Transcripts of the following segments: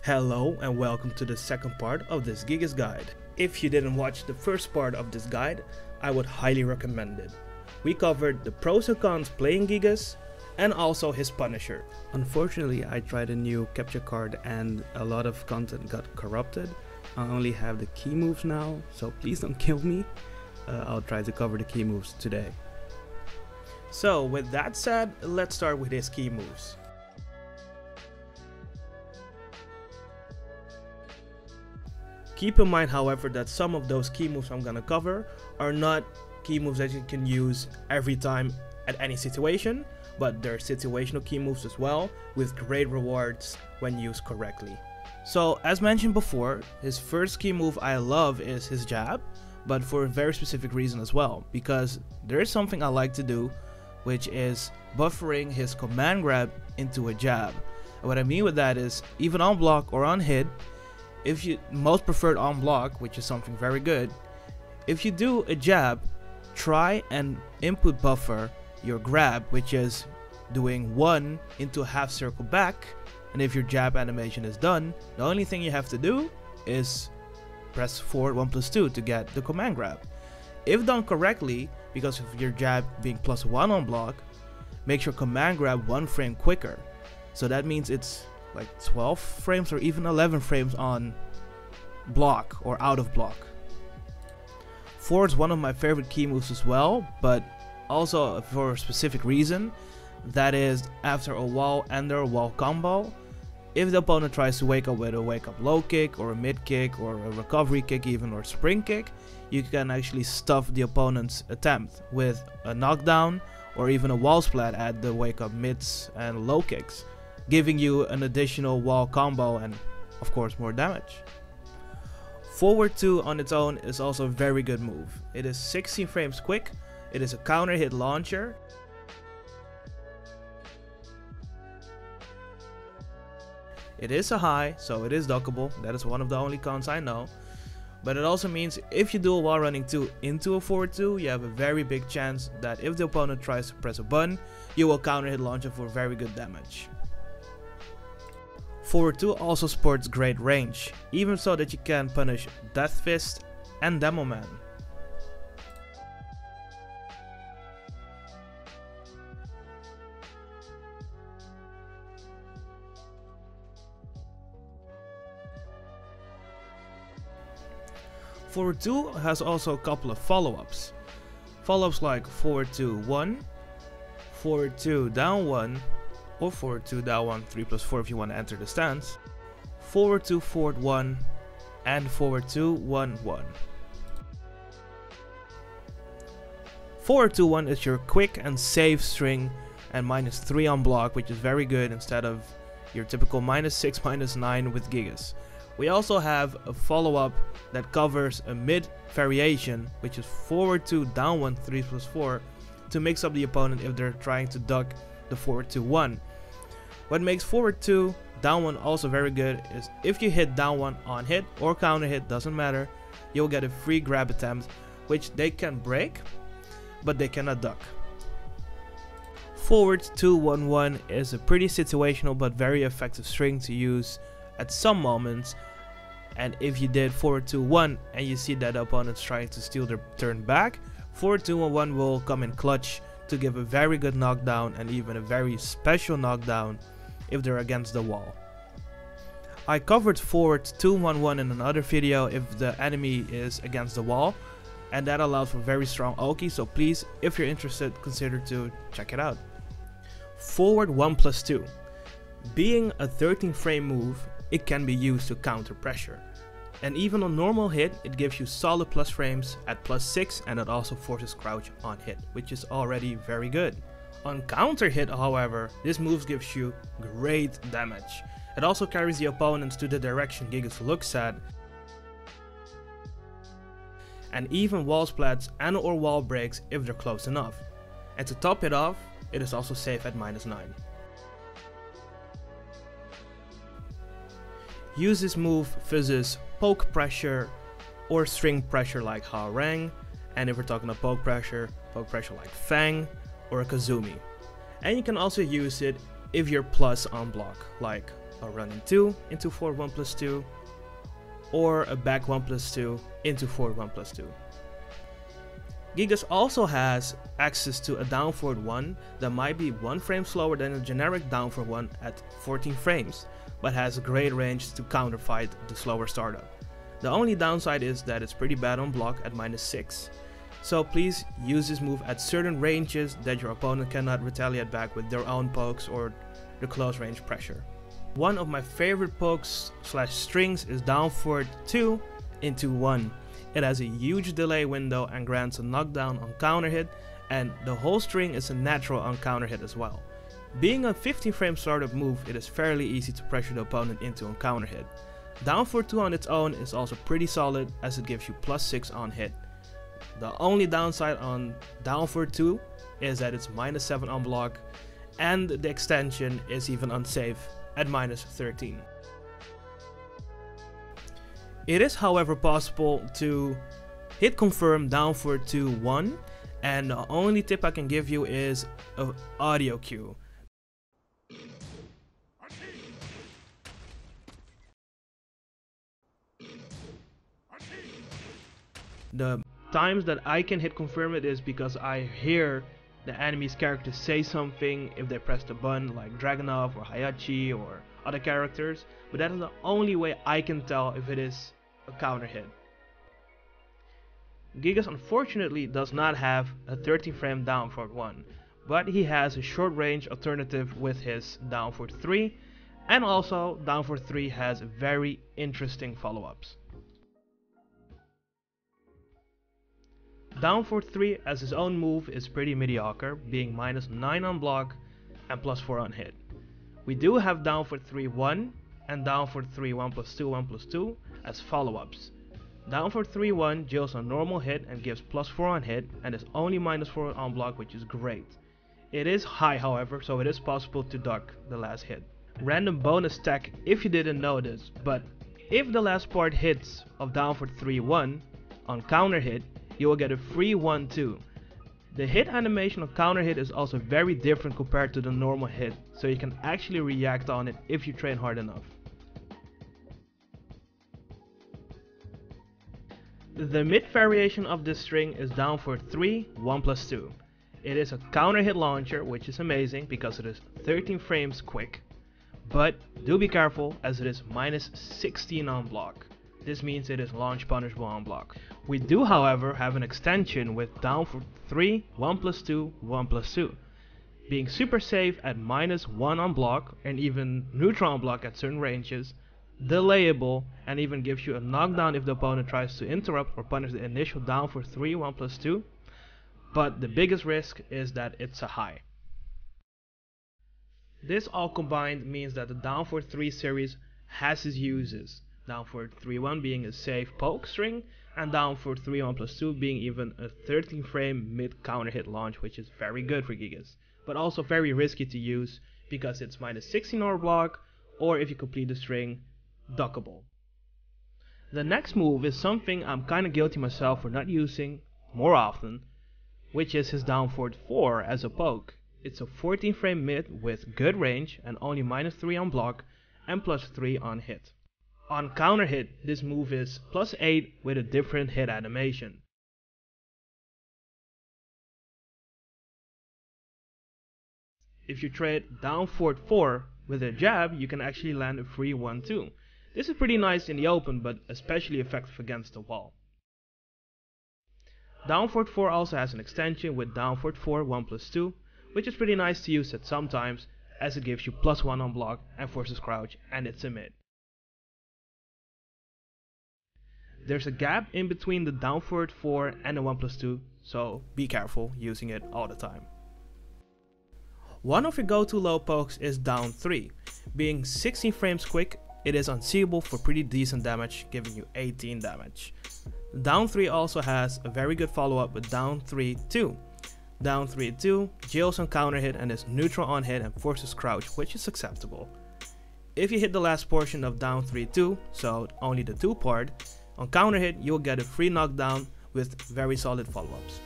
Hello and welcome to the second part of this Gigas guide. If you didn't watch the first part of this guide, I would highly recommend it. We covered the pros and cons playing Gigas and also his Punisher. Unfortunately, I tried a new capture card and a lot of content got corrupted. I only have the Keymoves now, so please don't kill me. I'll try to cover the Keymoves today. So with that said, let's start with his Keymoves. Keep in mind, however, that some of those key moves I'm gonna cover are not key moves that you can use every time at any situation, but they're situational key moves as well, with great rewards when used correctly. So as mentioned before, his first key move I love is his jab, but for a very specific reason as well, because there is something I like to do, which is buffering his command grab into a jab. And what I mean with that is, even on block or on hit, if you most preferred on block, which is something very good, if you do a jab, try and input buffer your grab, which is doing 1 into a half circle back, and if your jab animation is done, the only thing you have to do is press forward 1+2 to get the command grab. If done correctly, because of your jab being +1 on block, makes your command grab 1 frame quicker. So that means it's like 12 frames or even 11 frames on block or out of block. Forward's one of my favorite key moves as well, but also for a specific reason. That is, after a wall and or wall combo, if the opponent tries to wake up with a wake up low kick or a mid kick or a recovery kick even or spring kick, you can actually stuff the opponent's attempt with a knockdown or even a wall splat at the wake up mids and low kicks, giving you an additional wall combo and of course more damage. Forward 2 on its own is also a very good move. It is 16 frames quick, it is a counter hit launcher, it is a high, so it is duckable. That is one of the only cons I know. But it also means if you do a wall running 2 into a forward 2, you have a very big chance that if the opponent tries to press a button, you will counter hit launcher for very good damage. Forward 2 also sports great range, even so that you can punish Death Fist and Demo Man. Forward 2 has also a couple of follow-ups. Follow-ups like forward 2 1, forward 2 down 1, or forward 2 down 1 3+4 if you want to enter the stance, forward 2 forward 1, and forward 2 1 1. Forward 2 1 is your quick and safe string and -3 on block, which is very good instead of your typical -6 -9 with Gigas. We also have a follow-up that covers a mid variation, which is forward 2 down 1 3+4 to mix up the opponent if they're trying to duck the forward 2 1. What makes forward 2 down 1 also very good is if you hit down 1 on hit or counter hit, doesn't matter, you'll get a free grab attempt, which they can break, but they cannot duck. Forward 2 1 1 is a pretty situational but very effective string to use at some moments, and if you did forward 2 1 and you see that the opponent's trying to steal their turn back, forward 2 1 1 will come in clutch to give a very good knockdown and even a very special knockdown if they're against the wall. I covered forward 2 1 1 in another video if the enemy is against the wall, and that allows for very strong ulti, so please, if you're interested, consider to check it out. Forward 1+2. Being a 13 frame move, it can be used to counter pressure. And even on normal hit, it gives you solid plus frames at +6, and it also forces crouch on hit, which is already very good. On counter hit, however, this move gives you great damage. It also carries the opponents to the direction Gigas looks at, and even wall splats and or wall breaks if they're close enough. And to top it off, it is also safe at -9. Use this move versus poke pressure or string pressure like Harang, and if we're talking about poke pressure like Fang or a Kazumi. And you can also use it if you're plus on block, like a running 2 into forward 1 plus 2, or a back 1 plus 2 into forward 1 plus 2. Gigas also has access to a down forward 1 that might be 1 frame slower than a generic down forward 1 at 14 frames, but has great range to counterfight the slower startup. The only downside is that it's pretty bad on block at -6, so please use this move at certain ranges that your opponent cannot retaliate back with their own pokes or the close range pressure. One of my favorite pokes / strings is down forward 2 into 1. It has a huge delay window and grants a knockdown on counter hit, and the whole string is a natural on counter hit as well. Being a 15 frame startup move, it is fairly easy to pressure the opponent into a counter hit. Down forward 2 on its own is also pretty solid as it gives you +6 on hit. The only downside on down forward 2 is that it's -7 on block, and the extension is even unsafe at -13. It is however possible to hit confirm down forward 2-1, and the only tip I can give you is an audio cue. The times that I can hit confirm it is because I hear the enemy's character say something if they press the button, like Dragunov or Hayachi or other characters, but that is the only way I can tell if it is a counter hit. Gigas unfortunately does not have a 13 frame down forward 1, but he has a short range alternative with his down forward 3, and also down forward 3 has very interesting follow-ups. Down forward 3 as his own move is pretty mediocre, being -9 on block and +4 on hit. We do have down forward 3-1 and down forward 3-1 plus 2 1 plus 2 as follow-ups. Down forward 3-1 jails on normal hit and gives +4 on hit and is only -4 on block, which is great. It is high however, so it is possible to duck the last hit. Random bonus tech if you didn't know this, but if the last part hits of down forward 3-1 on counter hit, you will get a free 1-2. The hit animation on counter hit is also very different compared to the normal hit, so you can actually react on it if you train hard enough. The mid variation of this string is down forward 3 1 plus 2. It is a counter hit launcher, which is amazing because it is 13 frames quick, but do be careful as it is -16 on block. This means it is launch punishable on block. We do however have an extension with down forward 3 1 plus 2 1 plus 2, being super safe at -1 on block and even neutral on block at certain ranges, delayable, and even gives you a knockdown if the opponent tries to interrupt or punish the initial down forward 3 1 plus 2, but the biggest risk is that it's a high. This all combined means that the down forward 3 series has its uses. Down forward 3-1 being a safe poke string, and down forward 3-1 plus 2 being even a 13 frame mid counter hit launch, which is very good for Gigas, but also very risky to use because it's -16 on block, or if you complete the string, duckable. The next move is something I'm kinda guilty myself for not using more often, which is his down forward 4 as a poke. It's a 14 frame mid with good range and only -3 on block and +3 on hit. On counter hit, this move is +8 with a different hit animation. If you trade down forward 4 with a jab, you can actually land a free 1-2. This is pretty nice in the open, but especially effective against the wall. Down forward 4 also has an extension with down forward 4 1 plus 2, which is pretty nice to use at some times as it gives you +1 on block and forces crouch, and it's a mid. There's a gap in between the down forward 4 and the 1 plus 2, so be careful using it all the time. One of your go-to low pokes is down 3. Being 16 frames quick, it is unseeable for pretty decent damage, giving you 18 damage. Down 3 also has a very good follow-up with down 3-2. Down 3-2 jails on counter hit and is neutral on hit and forces crouch, which is acceptable. If you hit the last portion of down 3-2, so only the 2 part, on counter hit you'll get a free knockdown with very solid follow-ups.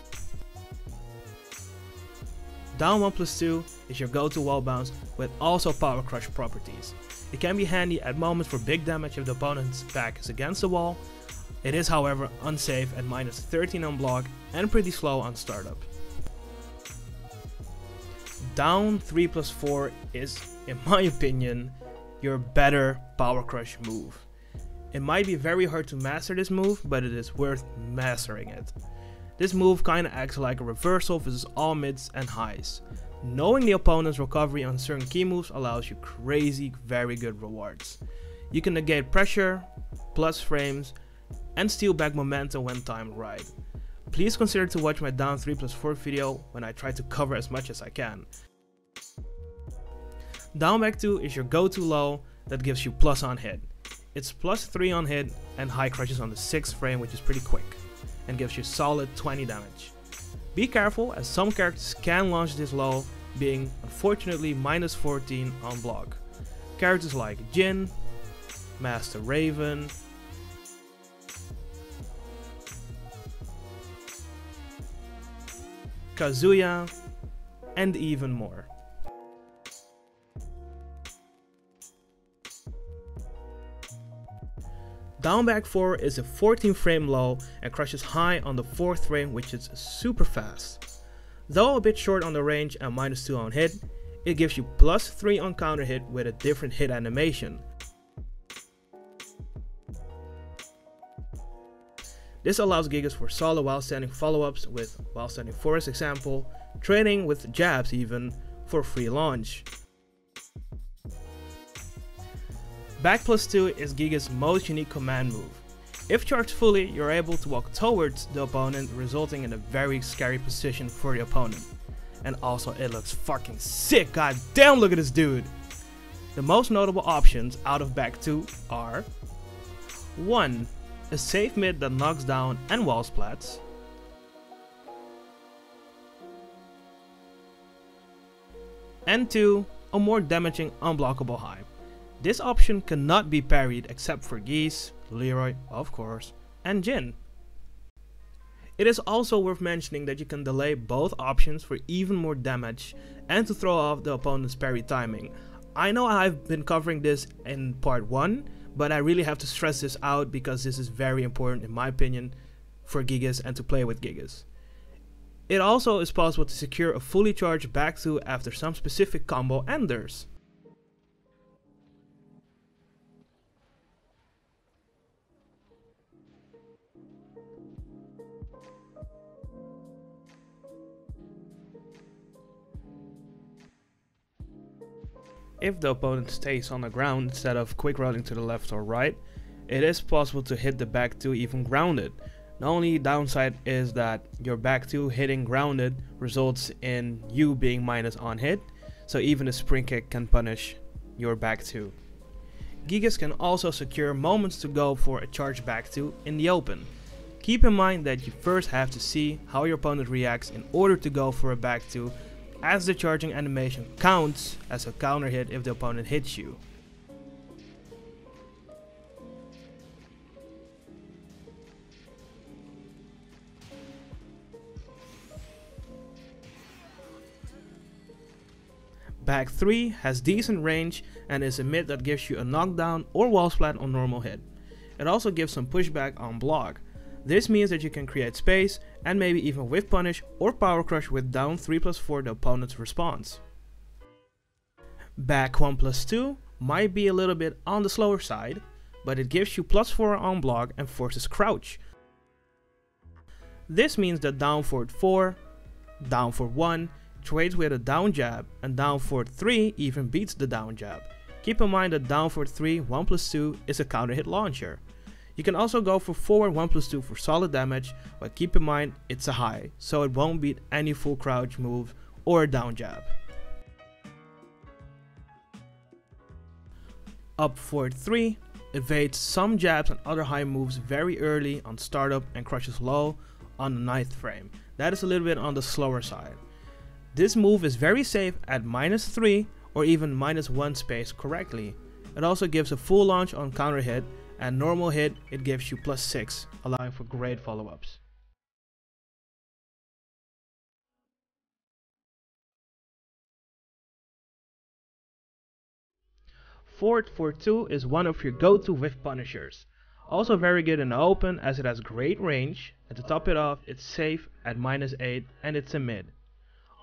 Down 1+2 is your go-to wall bounce with also power crush properties. It can be handy at moments for big damage if the opponent's back is against the wall. It is however unsafe at -13 on block and pretty slow on startup. Down 3+4 is, in my opinion, your better power crush move. It might be very hard to master this move, but it is worth mastering it. This move kinda acts like a reversal versus all mids and highs. Knowing the opponent's recovery on certain key moves allows you crazy, very good rewards. You can negate pressure, plus frames, and steal back momentum when timed right. Please consider to watch my down 3+4 video when I try to cover as much as I can. Down back 2 is your go-to low that gives you plus on hit. It's +3 on hit and high crushes on the 6th frame, which is pretty quick, and gives you solid 20 damage. Be careful as some characters can launch this low, being unfortunately -14 on block. Characters like Jin, Master Raven, Kazuya, and even more. Down back 4 is a 14 frame low and crushes high on the 4th frame, which is super fast. Though a bit short on the range and -2 on hit, it gives you +3 on counter hit with a different hit animation. This allows Gigas for solid while standing follow-ups with while standing forest example, trading with jabs even, for free launch. Back +2 is Gigas' most unique command move. If charged fully, you're able to walk towards the opponent, resulting in a very scary position for the opponent. And also it looks fucking sick, god damn, look at this dude! The most notable options out of back 2 are 1. A safe mid that knocks down and wall splats. And 2. A more damaging unblockable high. This option cannot be parried except for Geese, Leroy of course, and Jin. It is also worth mentioning that you can delay both options for even more damage and to throw off the opponent's parry timing. I know I've been covering this in part 1, but I really have to stress this out because this is very important in my opinion for Gigas and to play with Gigas. It also is possible to secure a fully charged back 2 after some specific combo enders. If the opponent stays on the ground instead of quick rolling to the left or right, it is possible to hit the back 2 even grounded. The only downside is that your back 2 hitting grounded results in you being minus on hit, so even a spring kick can punish your back 2. Gigas can also secure moments to go for a charge back 2 in the open. Keep in mind that you first have to see how your opponent reacts in order to go for a back 2, as the charging animation counts as a counter hit if the opponent hits you. Back 3 has decent range and is a mid that gives you a knockdown or wall splat on normal hit. It also gives some pushback on block. This means that you can create space and maybe even whiff punish or power crush with down 3+4 the opponent's response. Back 1+2 might be a little bit on the slower side, but it gives you +4 on block and forces crouch. This means that down forward 4, down forward 1 trades with a down jab, and down forward 3 even beats the down jab. Keep in mind that down forward 3 1+2 is a counter hit launcher. You can also go for forward 1+2 for solid damage, but keep in mind it's a high, so it won't beat any full crouch move or a down jab. Up forward 3 evades some jabs and other high moves very early on startup and crushes low on the 9th frame. That is a little bit on the slower side. This move is very safe at -3 or even -1 space correctly. It also gives a full launch on counter hit, and normal hit it gives you +6, allowing for great follow-ups. Forward forward 2 is one of your go-to whiff punishers. Also very good in the open as it has great range, and to top it off it's safe at -8 and it's a mid.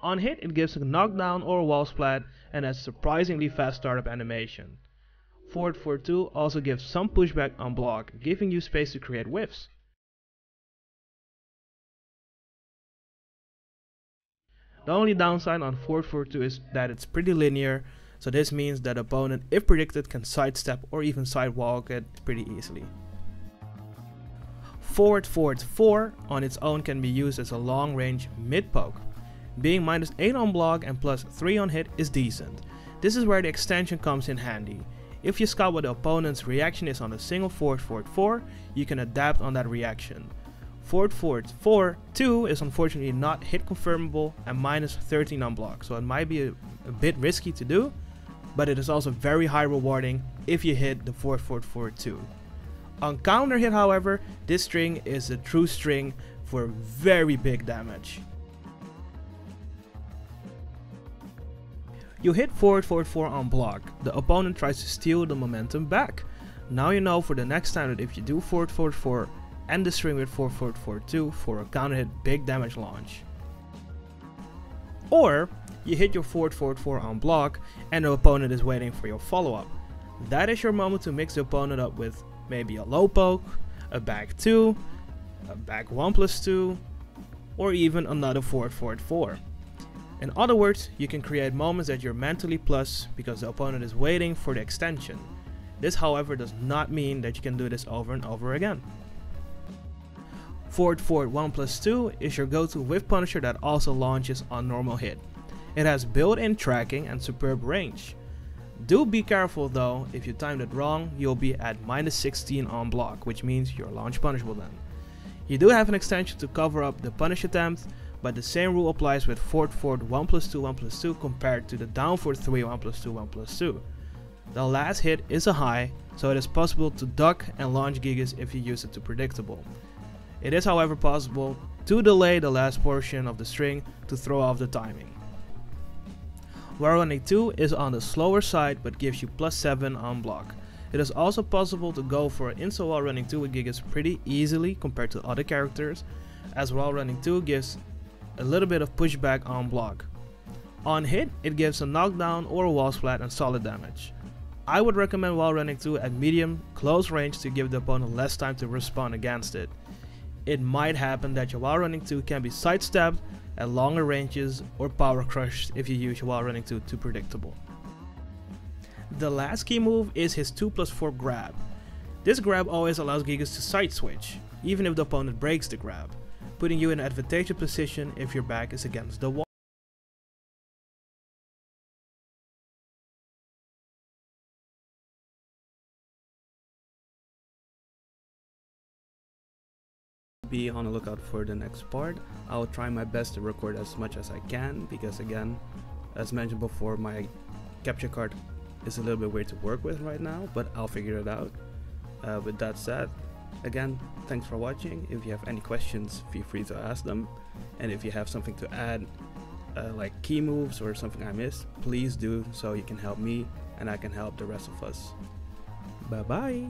On hit it gives a knockdown or a wall splat and has surprisingly fast startup animation. Forward forward 2 also gives some pushback on block, giving you space to create whiffs. The only downside on forward forward 2 is that it's pretty linear, so this means that opponent, if predicted, can sidestep or even sidewalk it pretty easily. Forward forward 4 on its own can be used as a long range mid poke. Being -8 on block and +3 on hit is decent. This is where the extension comes in handy. If you scout what the opponent's reaction is on a single forward forward 4, you can adapt on that reaction. Forward forward 4 2 is unfortunately not hit confirmable and -13 on block, so it might be a bit risky to do, but it is also very high rewarding if you hit the forward forward 4 2. On counter hit, however, this string is a true string for very big damage. You hit forward forward 4 on block, the opponent tries to steal the momentum back. Now you know for the next time that if you do forward forward 4 and the string with forward forward 4 2 for a counter hit big damage launch. Or you hit your forward forward 4 on block and the opponent is waiting for your follow up. That is your moment to mix the opponent up with maybe a low poke, a back 2, a back 1+2, or even another forward forward 4. In other words, you can create moments that you're mentally plus because the opponent is waiting for the extension. This, however, does not mean that you can do this over and over again. Forward forward 1+2 is your go-to whiff punisher that also launches on normal hit. It has built-in tracking and superb range. Do be careful though, if you timed it wrong, you'll be at -16 on block, which means you're launch punishable then. You do have an extension to cover up the punish attempt, but the same rule applies with forward forward 1+2 1+2 compared to the down forward 3 1+2 1+2. The last hit is a high, so it is possible to duck and launch Gigas if you use it to predictable. It is however possible to delay the last portion of the string to throw off the timing. Wall running 2 is on the slower side but gives you +7 on block. It is also possible to go for an insta wall running 2 with Gigas pretty easily compared to other characters, as wall running 2 gives a little bit of pushback on block. On hit, it gives a knockdown or a wall splat and solid damage. I would recommend wall running 2 at medium close range to give the opponent less time to respond against it. It might happen that your wall running 2 can be sidestepped at longer ranges or power crushed if you use your wall running 2 too predictable. The last key move is his 2+4 grab. This grab always allows Gigas to side switch, even if the opponent breaks the grab, putting you in an advantageous position if your back is against the wall. Be on the lookout for the next part. I will try my best to record as much as I can because, again, as mentioned before, my capture card is a little bit weird to work with right now, but I'll figure it out. With that said, again, thanks for watching. If you have any questions, feel free to ask them, and if you have something to add, like key moves or something I missed, please do so you can help me and I can help the rest of us. Bye bye.